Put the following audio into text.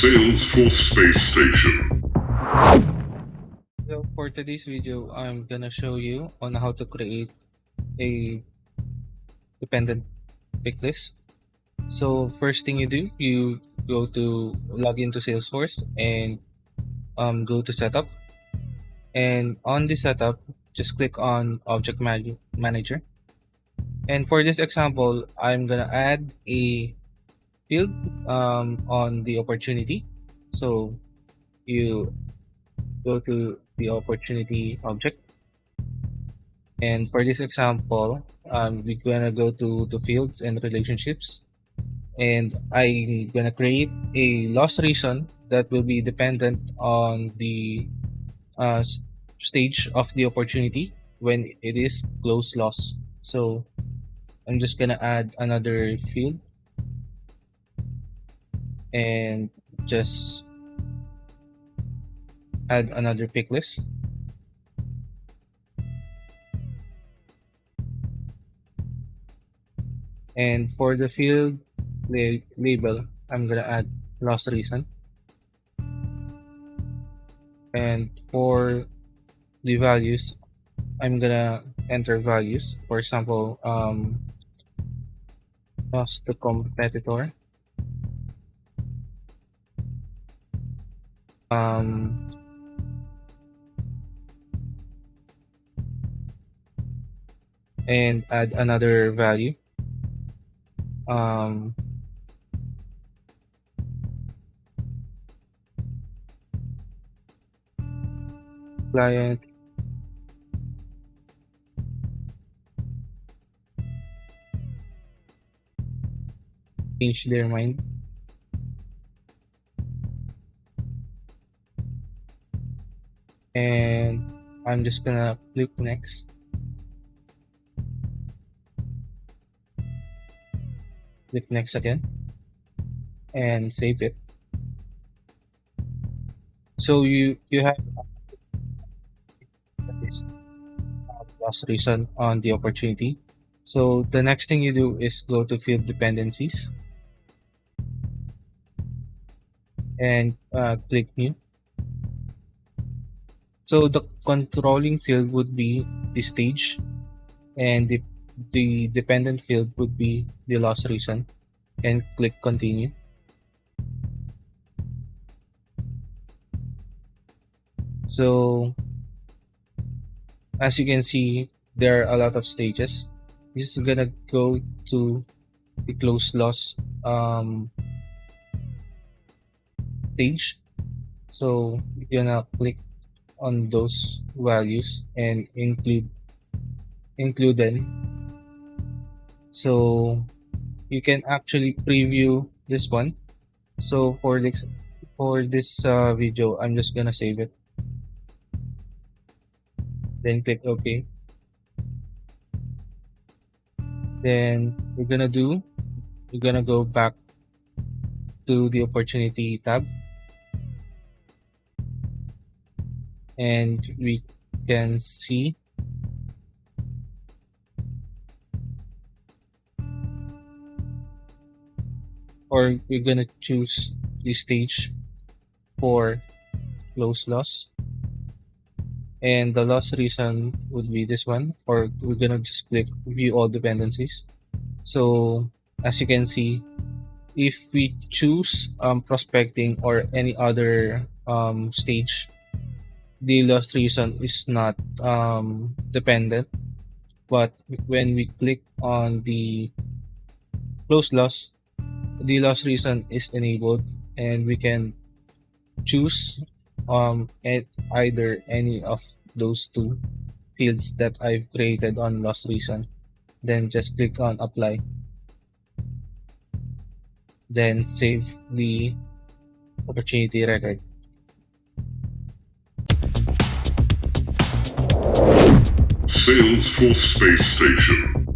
Salesforce Space Station. So for today's video, I'm gonna show you on how to create a dependent pick list. So first thing you do, you go to log into Salesforce and go to setup. And on the setup, just click on Object Manager. And for this example, I'm gonna add a field on the opportunity. So you go to the opportunity object. And for this example, we're gonna go to the fields and relationships, and I'm gonna create a loss reason that will be dependent on the stage of the opportunity when it is close loss. So I'm just gonna add another field and just add another pick list. And for the field label, I'm gonna add loss reason. And for the values, I'm gonna enter values. For example, lost the competitor. And add another value. Client change their mind. And I'm just gonna click next. Click next again and save it. So you have this loss reason on the opportunity. So the next thing you do is go to Field Dependencies and click New. So the controlling field would be the stage, and the dependent field would be the loss reason, and click Continue. So as you can see, there are a lot of stages. This is gonna go to the close loss stage. So you're gonna click on those values and include them. So you can actually preview this one. So for this video, I'm just gonna save it. Then click OK. Then we're gonna go back to the opportunity tab, and we can see or we're gonna choose the stage for close loss, and the loss reason would be this one, or we're gonna just click view all dependencies. So as you can see, if we choose prospecting or any other stage, the loss reason is not dependent. But when we click on the close loss, the loss reason is enabled, and we can choose at either any of those two fields that I've created on loss reason. Then just click on apply, then save the opportunity record. Salesforce Space Station.